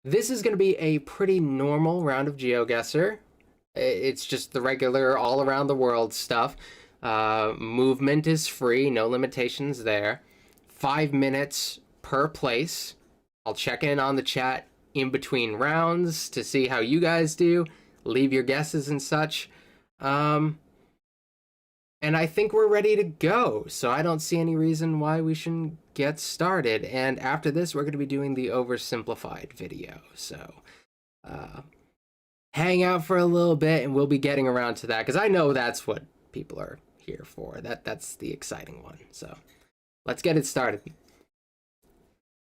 This is going to be a pretty normal round of GeoGuessr. It's just the regular all around the world stuff. Movement is free, no limitations there. 5 minutes per place. I'll check in on the chat in between rounds to see how you guys do. Leave your guesses and such. And I think we're ready to go, so I don't see any reason why we shouldn't get started. And after this, we're going to be doing the oversimplified video. So hang out for a little bit, and we'll be getting around to that, because I know that's what people are here for. That's the exciting one. So let's get it started.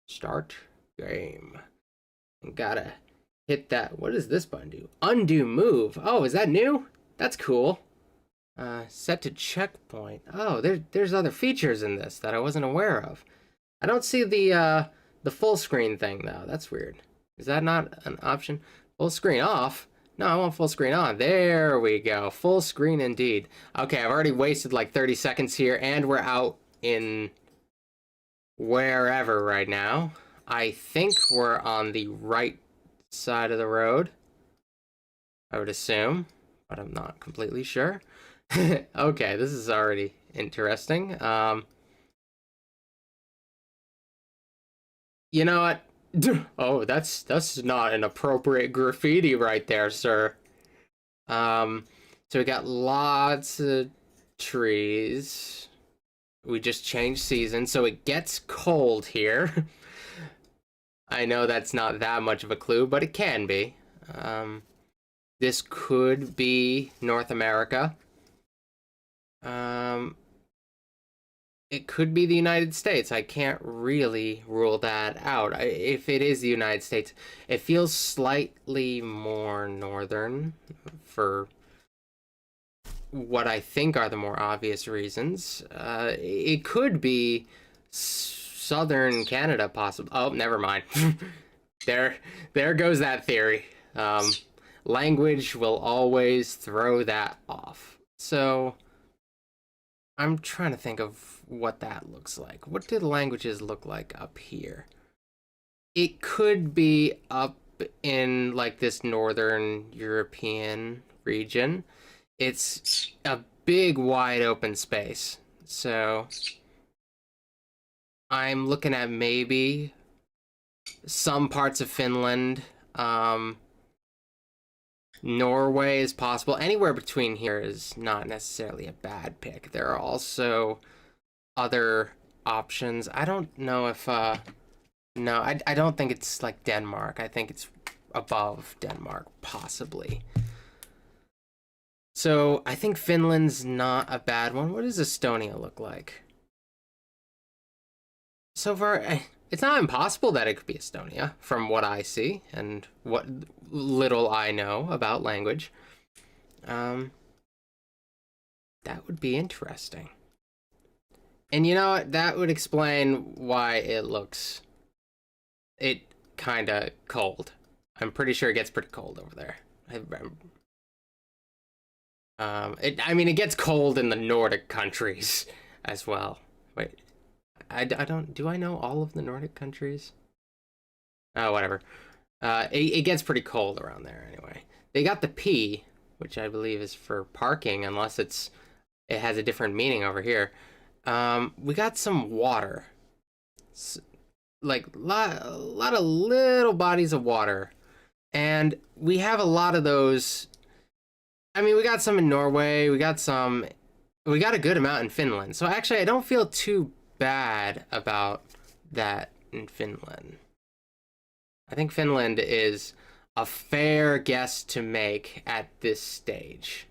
Start game. And gotta hit that. What does this button do? Undo move. Oh, is that new? That's cool. Set to checkpoint. Oh, there's other features in this that I wasn't aware of. I don't see the full screen thing though. That's weird. Is that not an option? Full screen off? No, I want full screen on. There we go. Full screen indeed. Okay, I've already wasted like 30 seconds here, and we're out in wherever right now. I think we're on the right side of the road, I would assume, but I'm not completely sure. Okay, this is already interesting. You know what? Oh, that's not an appropriate graffiti right there, sir. So we got lots of trees. We just changed season, so it gets cold here. I know that's not that much of a clue, but it can be. This could be North America. It could be the United States. I can't really rule that out. If it is the United States, it feels slightly more northern for what I think are the more obvious reasons. It could be southern Canada, possibly. Oh, never mind. There goes that theory. Language will always throw that off. So I'm trying to think of what that looks like. What do the languages look like up here? It could be up in like this northern European region. It's a big wide open space. So I'm looking at maybe some parts of Finland. Norway is possible. Anywhere between here is not necessarily a bad pick. There are also other options. I don't know if no, I don't think it's like Denmark. I think it's above Denmark, possibly. So I think Finland's not a bad one. What does Estonia look like? So far, it's not impossible that it could be Estonia, from what I see and what little I know about language. That would be interesting. And you know what? That would explain why it looks kind of cold. I'm pretty sure it gets pretty cold over there. I mean, it gets cold in the Nordic countries as well. Wait, I don't, do I know all of the Nordic countries? Oh, whatever. It gets pretty cold around there anyway. They got the P, which I believe is for parking, unless it has a different meaning over here. We got some water. Like, a lot of little bodies of water. And we have a lot of those. I mean, we got some in Norway. We got a good amount in Finland. So actually, I don't feel too bad about that in Finland. I think Finland is a fair guess to make at this stage.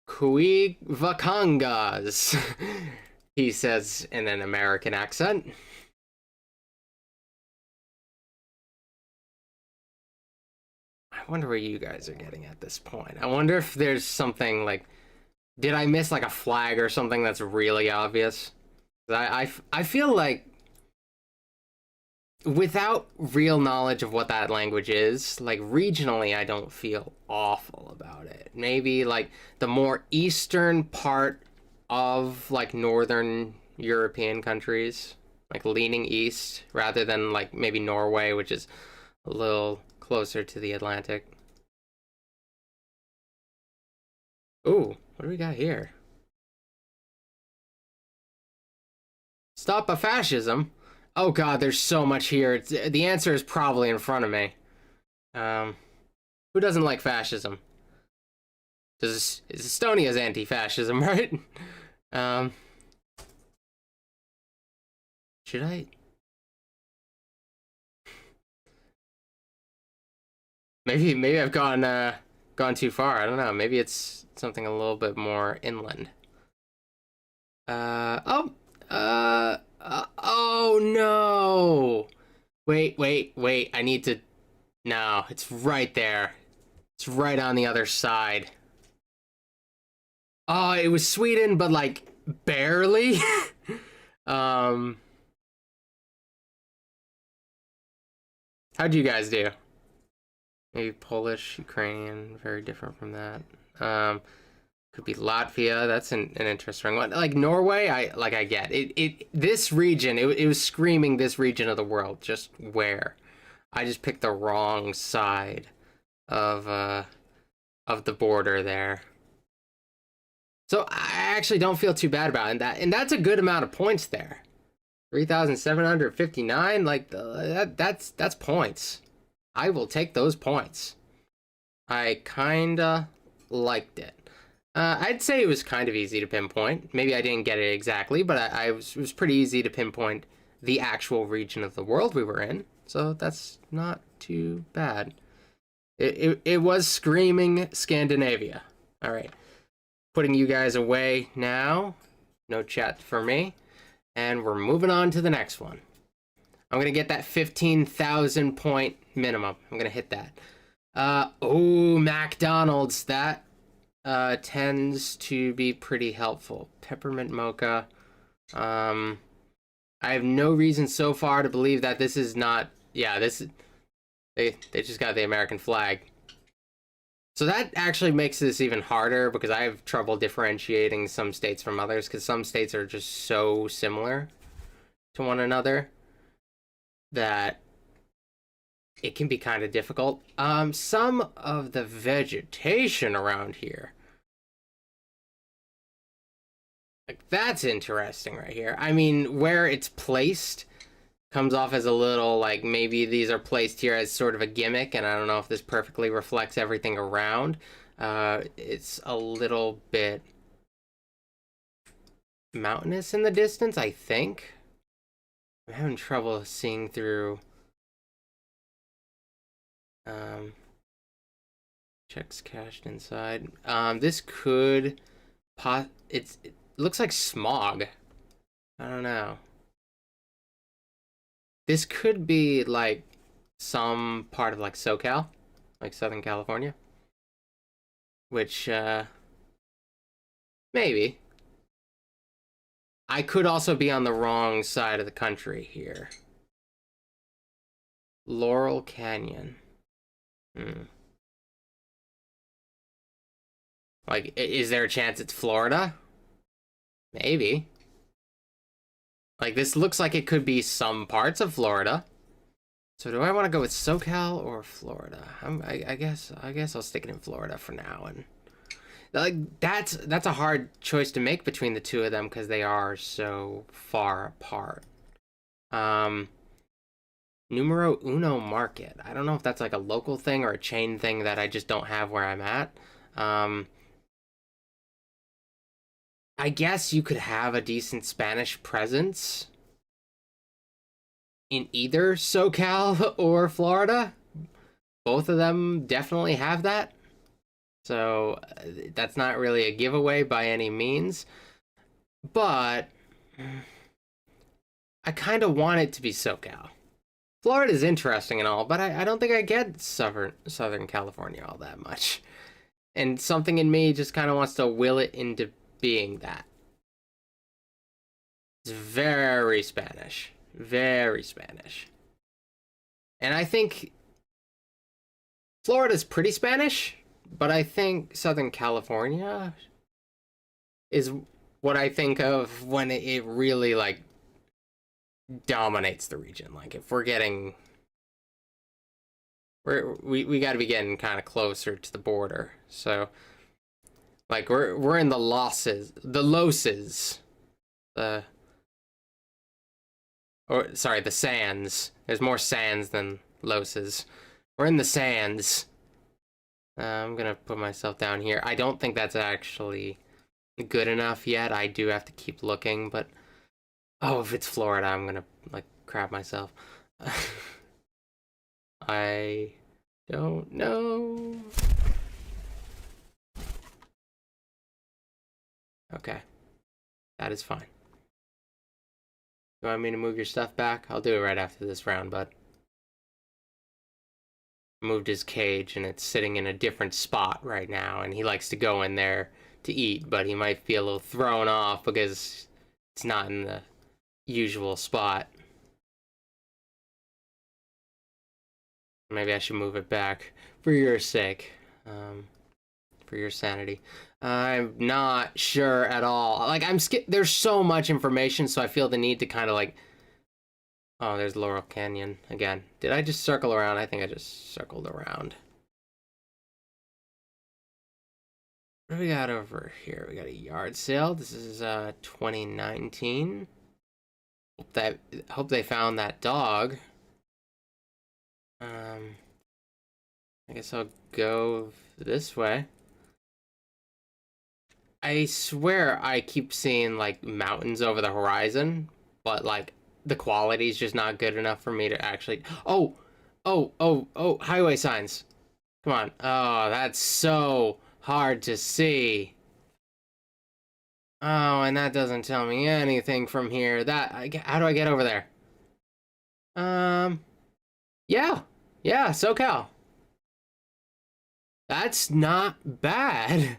Kui Vakangas, he says in an American accent. I wonder where you guys are getting at this point. I wonder if there's something like, did I miss like a flag or something that's really obvious? I feel like without real knowledge of what that language is, like regionally, I don't feel awful about it. Maybe like the more eastern part of like northern European countries, like leaning east rather than like maybe Norway, which is a little closer to the Atlantic. Ooh, what do we got here? Stop a fascism. Oh god, there's so much here. The answer is probably in front of me. Um, who doesn't like fascism? Is Estonia's anti-fascism, right? Um, should I? Maybe I've gone too far. I don't know. Maybe it's something a little bit more inland. Oh, oh no! Wait. I need to. No, it's right there. It's right on the other side. Oh, it was Sweden, but like barely. um, how'd you guys do? Maybe Polish, Ukrainian, very different from that. Could be Latvia. That's an interesting one. Like Norway, I get it. This region, it was screaming this region of the world. Just where? I just picked the wrong side of the border there. So I actually don't feel too bad about it. And that's a good amount of points there. 3,759. Like that's points. I will take those points. I kinda liked it. I'd say it was kind of easy to pinpoint. Maybe I didn't get it exactly, but it was pretty easy to pinpoint the actual region of the world we were in. So that's not too bad. It was screaming Scandinavia. All right. Putting you guys away now. No chat for me. And we're moving on to the next one. I'm going to get that 15,000 point minimum. I'm going to hit that. Oh, McDonald's. That tends to be pretty helpful. Peppermint mocha. I have no reason so far to believe that this is not... Yeah, they just got the American flag. So that actually makes this even harder because I have trouble differentiating some states from others because some states are just so similar to one another that it can be kind of difficult. Some of the vegetation around here, like that's interesting right here. I mean, where it's placed comes off as a little like maybe these are placed here as sort of a gimmick, and I don't know if this perfectly reflects everything around. It's a little bit mountainous in the distance, I think. I'm having trouble seeing through. Checks cached inside. This could it looks like smog. I don't know. This could be like some part of like SoCal, like Southern California, which maybe. I could also be on the wrong side of the country here. Laurel Canyon. Like, is there a chance it's Florida? Maybe. Like, this looks like it could be some parts of Florida. So do I want to go with SoCal or Florida? I guess I'll stick it in Florida for now. And like that's a hard choice to make between the two of them because they are so far apart. Numero uno market. I don't know if that's like a local thing or a chain thing that I just don't have where I'm at. I guess you could have a decent Spanish presence in either SoCal or Florida. Both of them definitely have that. So that's not really a giveaway by any means. But I kind of want it to be SoCal. Florida is interesting and all, but I don't think I get Southern California all that much. And something in me just kind of wants to will it into being that. It's very Spanish. Very Spanish. And I think Florida's pretty Spanish, but I think Southern California is what I think of when it really like dominates the region. Like if we're getting, we got to be getting kind of closer to the border. So like we're in the losses, the or sorry, the sands. There's more sands than losses. We're in the sands. I'm gonna put myself down here. I don't think that's actually good enough yet. I do have to keep looking, but oh, if it's Florida, I'm gonna like crap myself. I don't know. Okay, that is fine. You want me to move your stuff back? I'll do it right after this round, but moved his cage and it's sitting in a different spot right now, and he likes to go in there to eat, but he might be a little thrown off because it's not in the usual spot. Maybe I should move it back for your sake, for your sanity. I'm not sure at all. Like there's so much information, so I feel the need to kind of like. Oh, there's Laurel Canyon again. Did I just circle around? I think I just circled around. What do we got over here? We got a yard sale. This is 2019. Hope they found that dog. I guess I'll go this way. I swear I keep seeing like mountains over the horizon, but like the quality is just not good enough for me to actually. Oh, highway signs. Come on. Oh, that's so hard to see. Oh, and that doesn't tell me anything from here. How do I get over there? Yeah. Yeah, SoCal. That's not bad.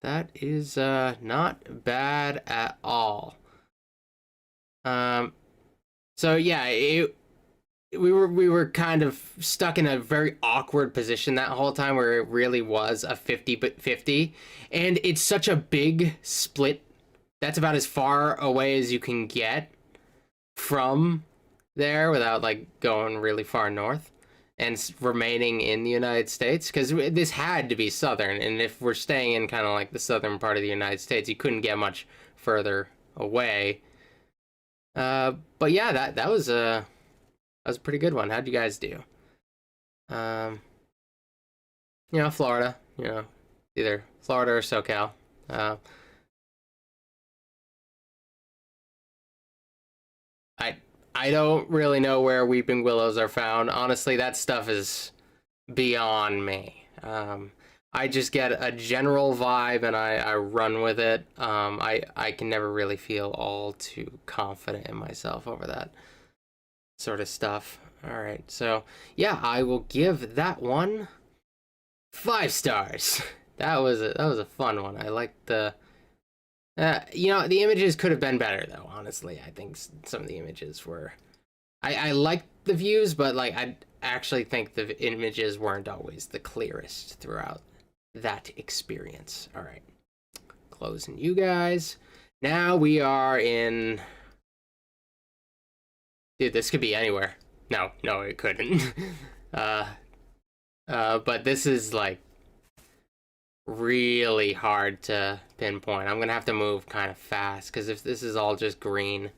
That is not bad at all. So yeah, we were kind of stuck in a very awkward position that whole time where it really was a 50-50, and it's such a big split. That's about as far away as you can get from there without like going really far north and remaining in the United States, because this had to be southern, and if we're staying in kind of like the southern part of the United States, you couldn't get much further away. But yeah, that was a pretty good one. How'd you guys do? Um, Florida, either Florida or SoCal. Uh, I I don't really know where weeping willows are found. Honestly, that stuff is beyond me. I just get a general vibe and I run with it. I can never really feel all too confident in myself over that sort of stuff. All right, so yeah, I will give that one 5 stars. That was a fun one. I liked the images could have been better though. Honestly, I think some of the images were. I liked the views, but like I actually think the images weren't always the clearest throughout that experience. All right, closing you guys. Now we are in. Dude, this could be anywhere. No, it couldn't. But this is like really hard to pinpoint. I'm gonna have to move kind of fast because if this is all just green,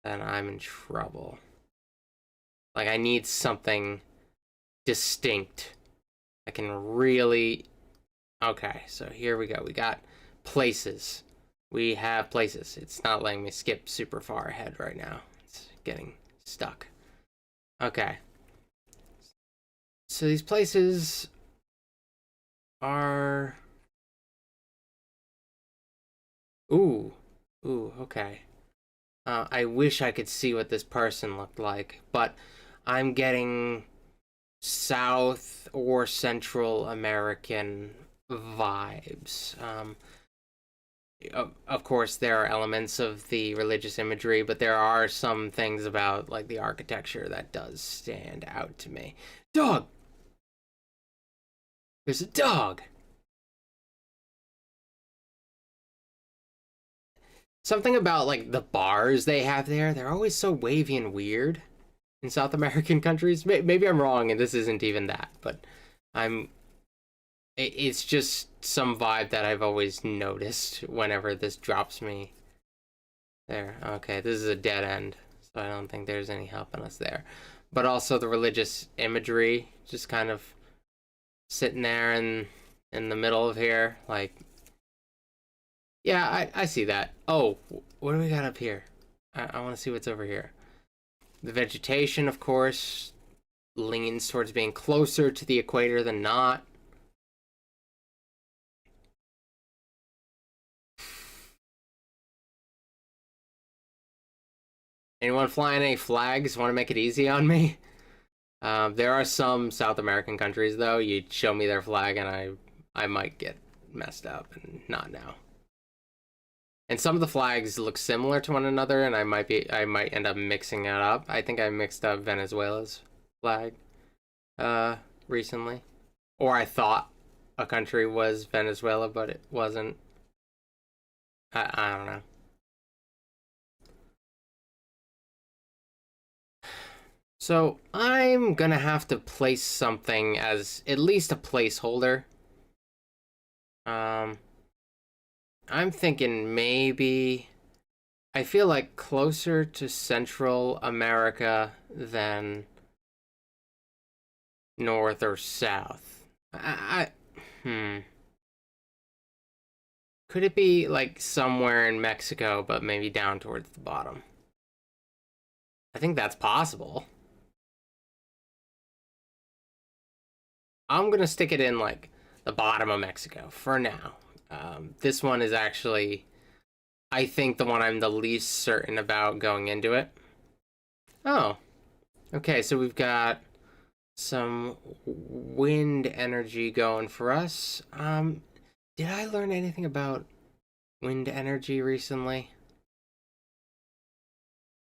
then I'm in trouble. Like I need something distinct. I can really. Okay, so here we go. We got places. We have places. It's not letting me skip super far ahead right now. It's getting stuck. Okay. So these places are. Ooh. Okay. I wish I could see what this person looked like, but I'm getting South or Central American vibes. Of course, there are elements of the religious imagery, but there are some things about like the architecture that does stand out to me. Dog! There's a dog! Something about like the bars they have there, they're always so wavy and weird in South American countries. Maybe I'm wrong and this isn't even that, but I'm it's just some vibe that I've always noticed whenever this drops me there. Okay, this is a dead end, so I don't think there's any helping us there. But also the religious imagery just kind of sitting there in the middle of here, like, yeah, I see that. Oh, what do we got up here? I want to see what's over here. The vegetation, of course, leans towards being closer to the equator than not. Anyone flying any flags? Want to make it easy on me? There are some South American countries, though. You show me their flag, and I might get messed up and not know. And some of the flags look similar to one another, and I might end up mixing it up. I think I mixed up Venezuela's flag recently, or I thought a country was Venezuela, but it wasn't. I don't know. So I'm gonna have to place something as at least a placeholder. Um, I'm thinking maybe I feel like closer to Central America than North or South. Hmm. Could it be like somewhere in Mexico, but maybe down towards the bottom? I think that's possible. I'm gonna stick it in like the bottom of Mexico for now. This one is actually, I think, the one I'm the least certain about going into it. Oh, okay, so we've got some wind energy going for us. Did I learn anything about wind energy recently?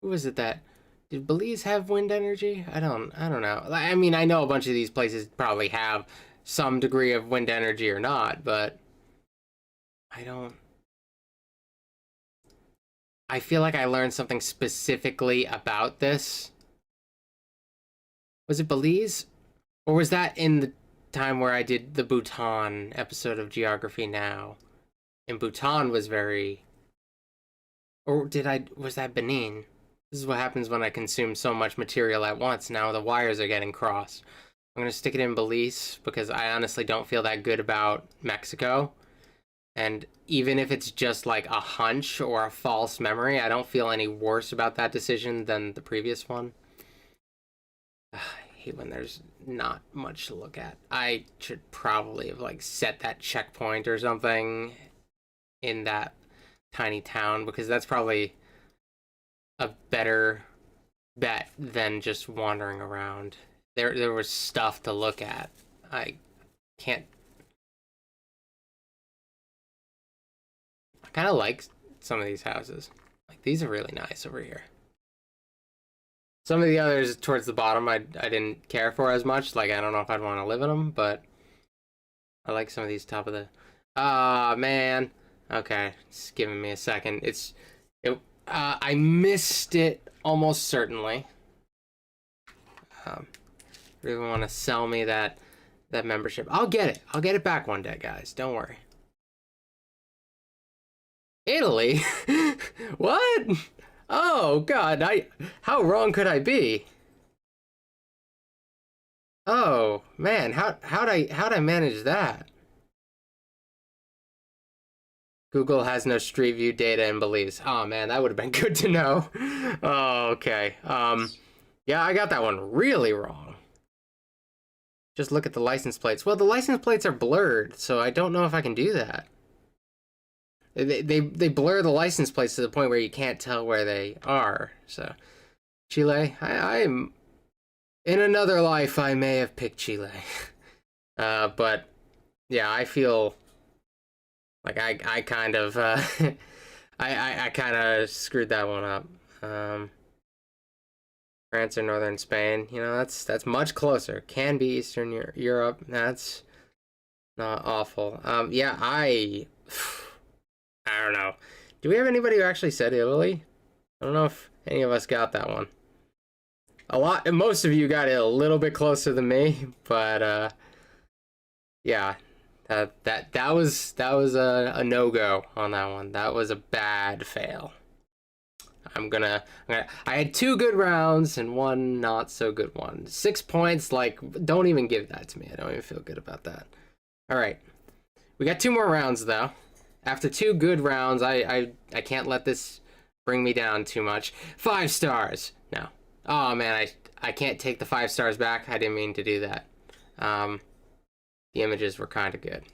Who was it that did Belize have wind energy? I don't know. I mean, I know a bunch of these places probably have some degree of wind energy or not, but I don't. I feel like I learned something specifically about this. Was it Belize? Or was that in the time where I did the Bhutan episode of Geography Now? And Bhutan was very. Or did I. Was that Benin? This is what happens when I consume so much material at once. Now the wires are getting crossed. I'm going to stick it in Belize because I honestly don't feel that good about Mexico. And even if it's just like a hunch or a false memory, I don't feel any worse about that decision than the previous one. I hate when there's not much to look at. I should probably have like set that checkpoint or something in that tiny town because that's probably a better bet than just wandering around. There was stuff to look at. I can't. I kind of like some of these houses. Like these are really nice over here. Some of the others towards the bottom I didn't care for as much. Like I don't know if I'd want to live in them, but I like some of these top of the. Ah, man. Okay, it's giving me a second. I missed it almost certainly. Really want to sell me that membership. I'll get it. I'll get it back one day, guys. Don't worry. Italy? What? Oh God! How wrong could I be? Oh man, how'd I manage that? Google has no Street View data in Belize. Oh man, that would have been good to know. Oh, okay. Yeah, I got that one really wrong. Just look at the license plates. Well, the license plates are blurred, so I don't know if I can do that. They blur the license plates to the point where you can't tell where they are. So, Chile, I'm in another life I may have picked Chile. But yeah, I feel like I kind of I kind of screwed that one up. France or northern Spain, you know, that's much closer. Can be Eastern Europe. That's not awful. Yeah, I don't know. Do we have anybody who actually said Italy? I don't know if any of us got that one. Most of you got it a little bit closer than me, but yeah, that was a no-go on that one. That was a bad fail. I had 2 good rounds and 1 not-so-good one. 6 points, like, don't even give that to me. I don't even feel good about that. All right. We got 2 more rounds, though. After 2 good rounds, I can't let this bring me down too much. 5 stars. No. Oh, man, I can't take the 5 stars back. I didn't mean to do that. The images were kind of good.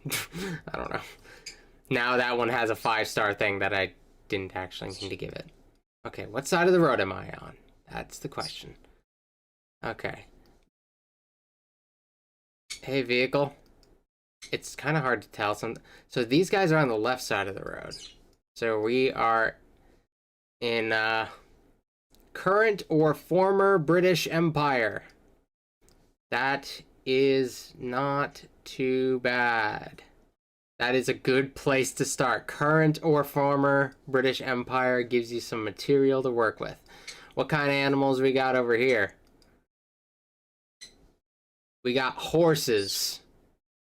I don't know. Now that one has a 5-star thing that I didn't actually mean to give it. Okay, what side of the road am I on? That's the question. Okay. Hey, vehicle. It's kind of hard to tell. So these guys are on the left side of the road. So we are in current or former British Empire. That is not too bad. That is a good place to start. Current or former British Empire gives you some material to work with. What kind of animals we got over here? We got horses.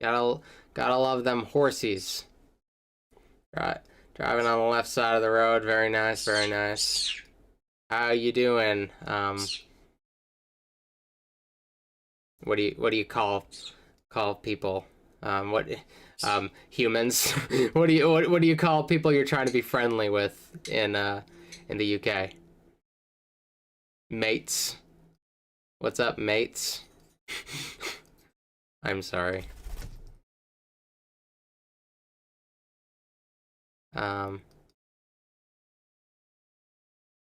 Gotta love them horsies. Right, driving on the left side of the road. Very nice, very nice. How you doing? What do you call people? Humans. What do you call people you're trying to be friendly with in the UK? Mates. What's up, mates? I'm sorry.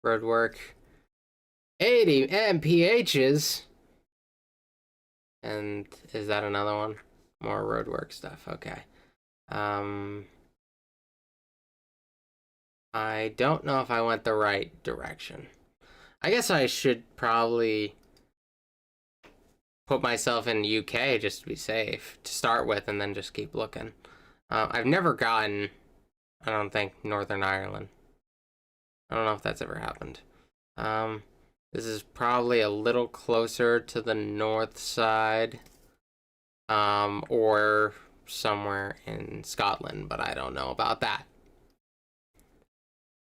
Road work. 80 MPHs. And is that another one? More road work stuff. Okay. I don't know if I went the right direction. I guess I should probably put myself in UK just to be safe to start with, and then just keep looking. I've never gotten, I don't think, Northern Ireland. I don't know if that's ever happened. This is probably a little closer to the north side, or somewhere in Scotland, but I don't know about that.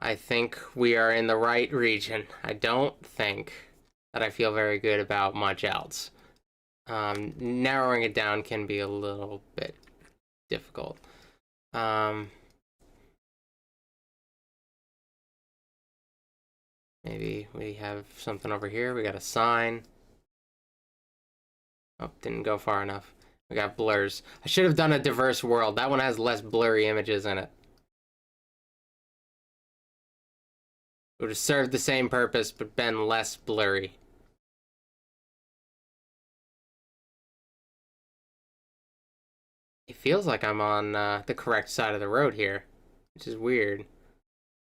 I think we are in the right region. I don't think that I feel very good about much else. Narrowing it down can be a little bit difficult. Maybe we have something over here. We got a sign. Oh, didn't go far enough. We got blurs. I should have done a diverse world. That one has less blurry images in it. It would have served the same purpose, but been less blurry. It feels like I'm on the correct side of the road here, which is weird.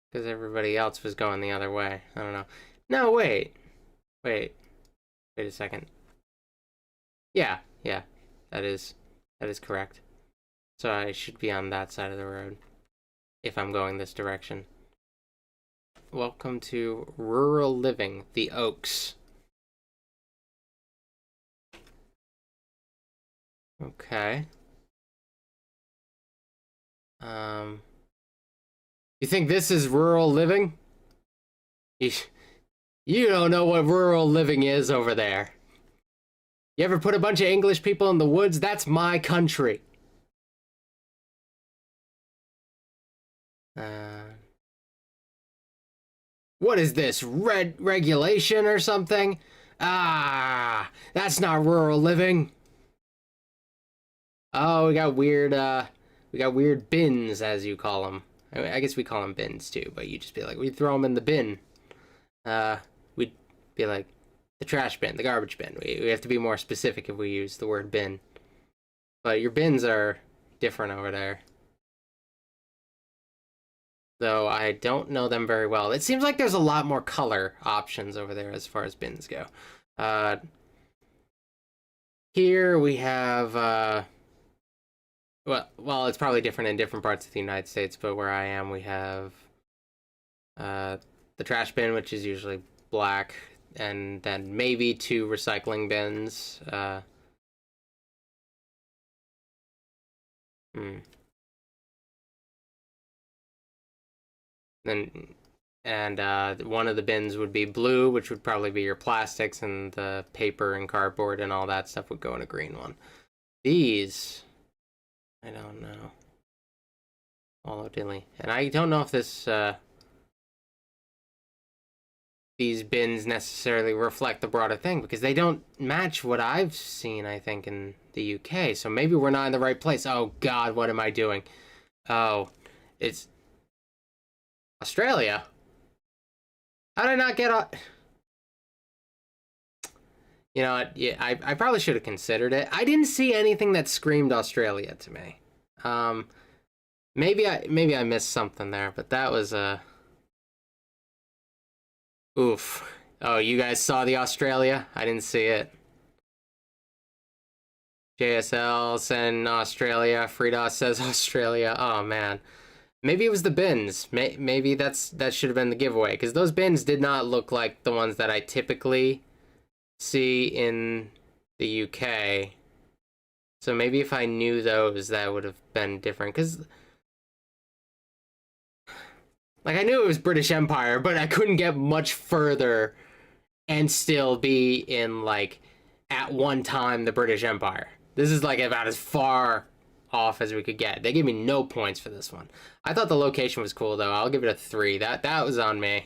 Because everybody else was going the other way. I don't know. No, wait. Wait a second. Yeah, that is correct. So I should be on that side of the road if I'm going this direction. Welcome to rural living, the Oaks. Okay. You think this is rural living? You don't know what rural living is over there. You ever put a bunch of English people in the woods? That's my country. What is this, regulation or something? Ah, that's not rural living. Oh, we got weird bins, as you call them. I guess we call them bins too, but you just be like, we throw them in the bin. We'd be like, the trash bin, the garbage bin. We have to be more specific if we use the word bin. But your bins are different over there. Though I don't know them very well. It seems like there's a lot more color options over there as far as bins go. Here we have, well, it's probably different in different parts of the United States, but where I am, we have Uh, the trash bin, which is usually black, and then maybe 2 recycling bins. Hmm. Then and one of the bins would be blue, which would probably be your plastics, and the paper and cardboard and all that stuff would go in a green one. These, I don't know. All dilly. And I don't know if these bins necessarily reflect the broader thing, because they don't match what I've seen, I think, in the UK. So maybe we're not in the right place. Oh, God, what am I doing? Oh, it's Australia. How did I not get on? You know what? Yeah, I probably should have considered it. I didn't see anything that screamed Australia to me. Um, maybe I missed something there, but that was a oof. Oh, you guys saw the Australia? I didn't see it. JSL send Australia. Freedos says Australia. Oh man. Maybe it was the bins. Maybe that should have been the giveaway, because those bins did not look like the ones that I typically see in the UK. So maybe if I knew those, that would have been different. Because, like, I knew it was British Empire, but I couldn't get much further and still be in, like, at one time, the British Empire. This is, like, about as far off as we could get. They gave me no points for this one. I thought the location was cool, though. I'll give it a 3. That was on me.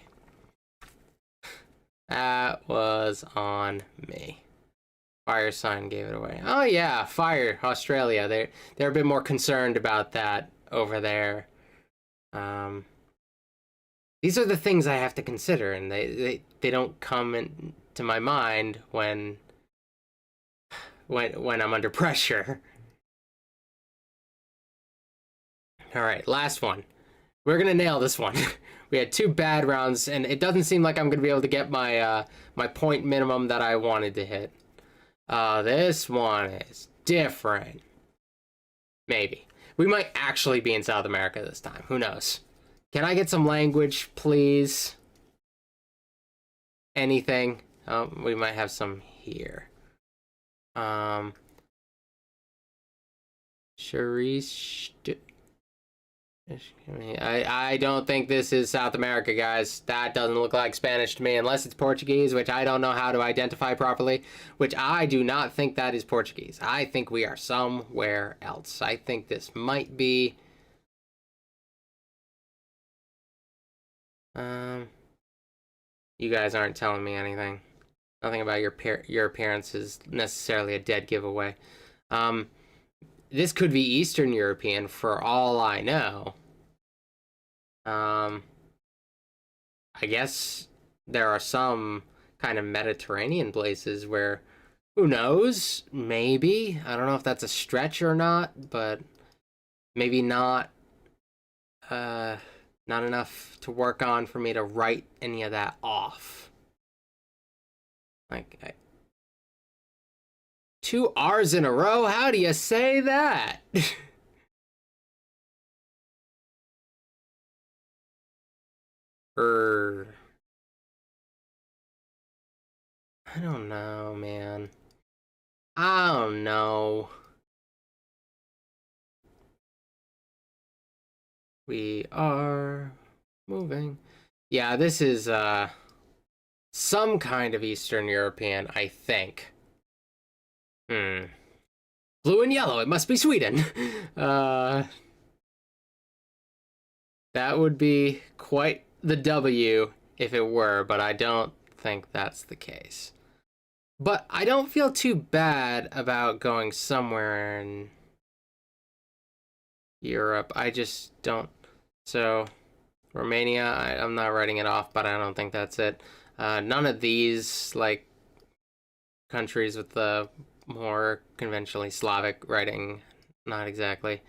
That was on me. Fire sign gave it away. Oh yeah, fire, Australia. They're a bit more concerned about that over there. Um, these are the things I have to consider, and they don't come into my mind when I'm under pressure. All right, last one. We're gonna nail this one. We had 2 bad rounds, and it doesn't seem like I'm gonna be able to get my my point minimum that I wanted to hit. This one is different. Maybe. We might actually be in South America this time. Who knows? Can I get some language, please? Anything? We might have some here. Sharish. I don't think this is South America, guys. That doesn't look like Spanish to me, unless it's Portuguese, which I don't know how to identify properly, which I do not think that is Portuguese. I think we are somewhere else. I think this might be... you guys aren't telling me anything. Nothing about your appearance is necessarily a dead giveaway. This could be Eastern European for all I know. I guess there are some kind of Mediterranean places where, who knows? Maybe. I don't know if that's a stretch or not, but maybe not not enough to work on for me to write any of that off. Like 2 R's in a row? How do you say that? I don't know, man. I don't know. We are moving. Yeah, this is some kind of Eastern European, I think. Blue and yellow, it must be Sweden. That would be quite the W if it were, but I don't think that's the case. But I don't feel too bad about going somewhere in Europe. I just don't. So, Romania, I'm not writing it off, but I don't think that's it. None of these, like, countries with the more conventionally Slavic writing, not exactly.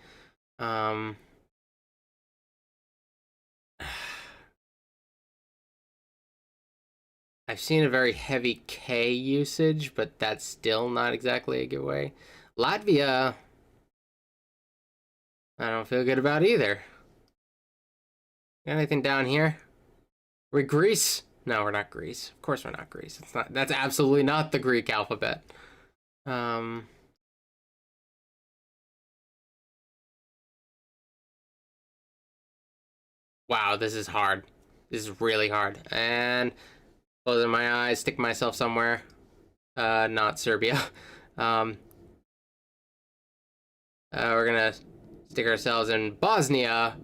I've seen a very heavy K usage, but that's still not exactly a giveaway. Latvia, I don't feel good about either. Got anything down here? We're Greece? No, we're not Greece. Of course we're not Greece. It's not. That's absolutely not the Greek alphabet. Um. Wow, this is hard. This is really hard. And closing my eyes, stick myself somewhere. Not Serbia. Um. We're gonna stick ourselves in Bosnia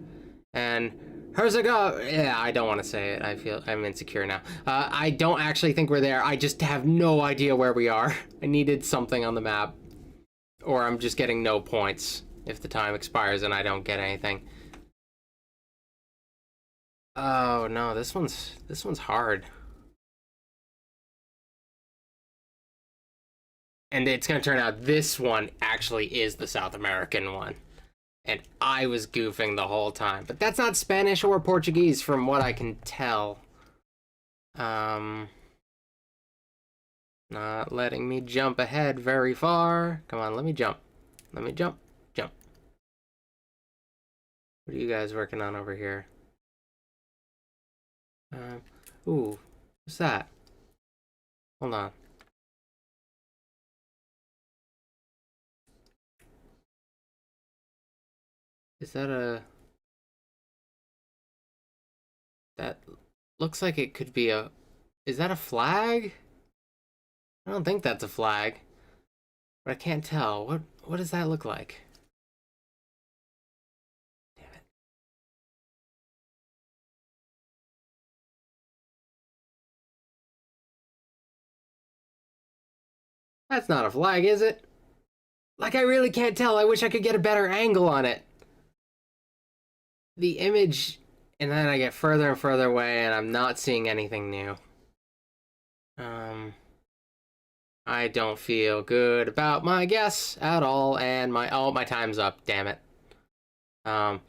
and Herzegovina. Yeah, I don't want to say it. I feel I'm insecure now. I don't actually think we're there. I just have no idea where we are. I needed something on the map, or I'm just getting no points if the time expires and I don't get anything. Oh no, this one's hard. And it's gonna turn out this one actually is the South American one. And I was goofing the whole time. But that's not Spanish or Portuguese from what I can tell. Not letting me jump ahead very far. Come on, let me jump. Let me jump. Jump. What are you guys working on over here? Ooh, what's that? Hold on. Is that a... That looks like it could be a... Is that a flag? I don't think that's a flag. But I can't tell. What does that look like? Damn it. That's not a flag, is it? Like, I really can't tell. I wish I could get a better angle on it. The image, and then I get further and further away, and I'm not seeing anything new. I don't feel good about my guess at all, and my time's up. Damn it. Oh.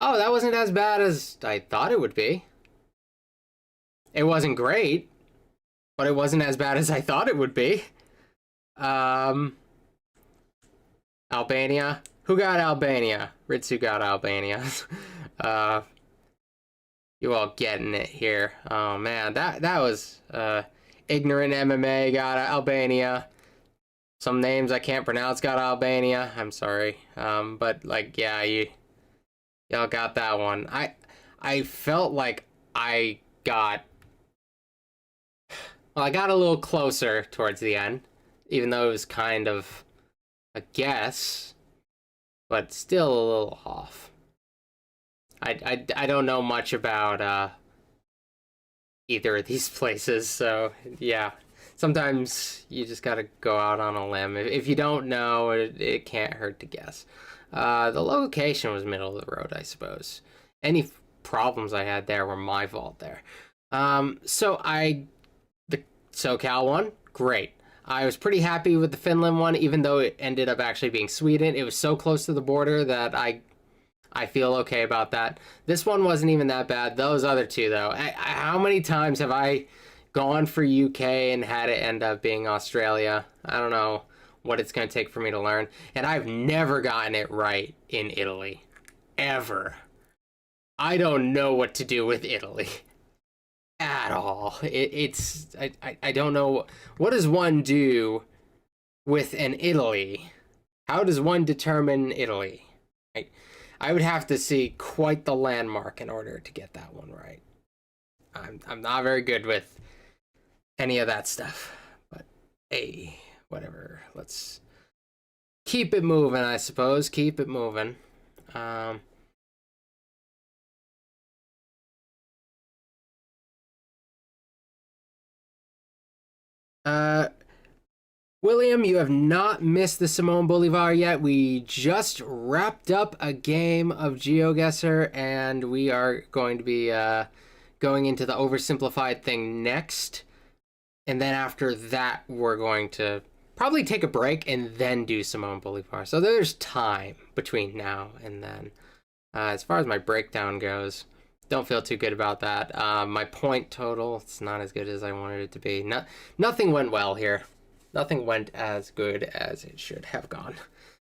Oh, that wasn't as bad as I thought it would be. It wasn't great, but it wasn't as bad as I thought it would be. Albania. Who got Albania? Ritsu got Albania. You all getting it here. Oh man, that was ignorant MMA got Albania. Some names I can't pronounce got Albania. I'm sorry. But like yeah, y'all got that one. I felt like I got I got a little closer towards the end, even though it was kind of a guess, but still a little off. I don't know much about either of these places, so yeah. Sometimes you just gotta go out on a limb. If you don't know, it can't hurt to guess. The location was middle of the road, I suppose. Any problems I had there were my fault there. The SoCal one, great. I was pretty happy with the Finland one, even though it ended up actually being Sweden. It was so close to the border that I feel okay about that. This one wasn't even that bad. Those other two, though. How many times have I gone for UK and had it end up being Australia? I don't know what it's going to take for me to learn. And I've never gotten it right in Italy. Ever. I don't know what to do with Italy. At all. I don't know. What does one do with an Italy? How does one determine Italy? I would have to see quite the landmark in order to get that one right. I'm not very good with any of that stuff. But hey, whatever. Let's keep it moving, I suppose. Keep it moving. William, you have not missed the Simone Bolivar yet. We just wrapped up a game of GeoGuessr, and we are going to be going into the oversimplified thing next. And then after that, we're going to probably take a break and then do Simone Bolivar. So there's time between now and then. As far as my breakdown goes, don't feel too good about that. My point total, it's not as good as I wanted it to be. Nothing went well here. Nothing went as good as it should have gone.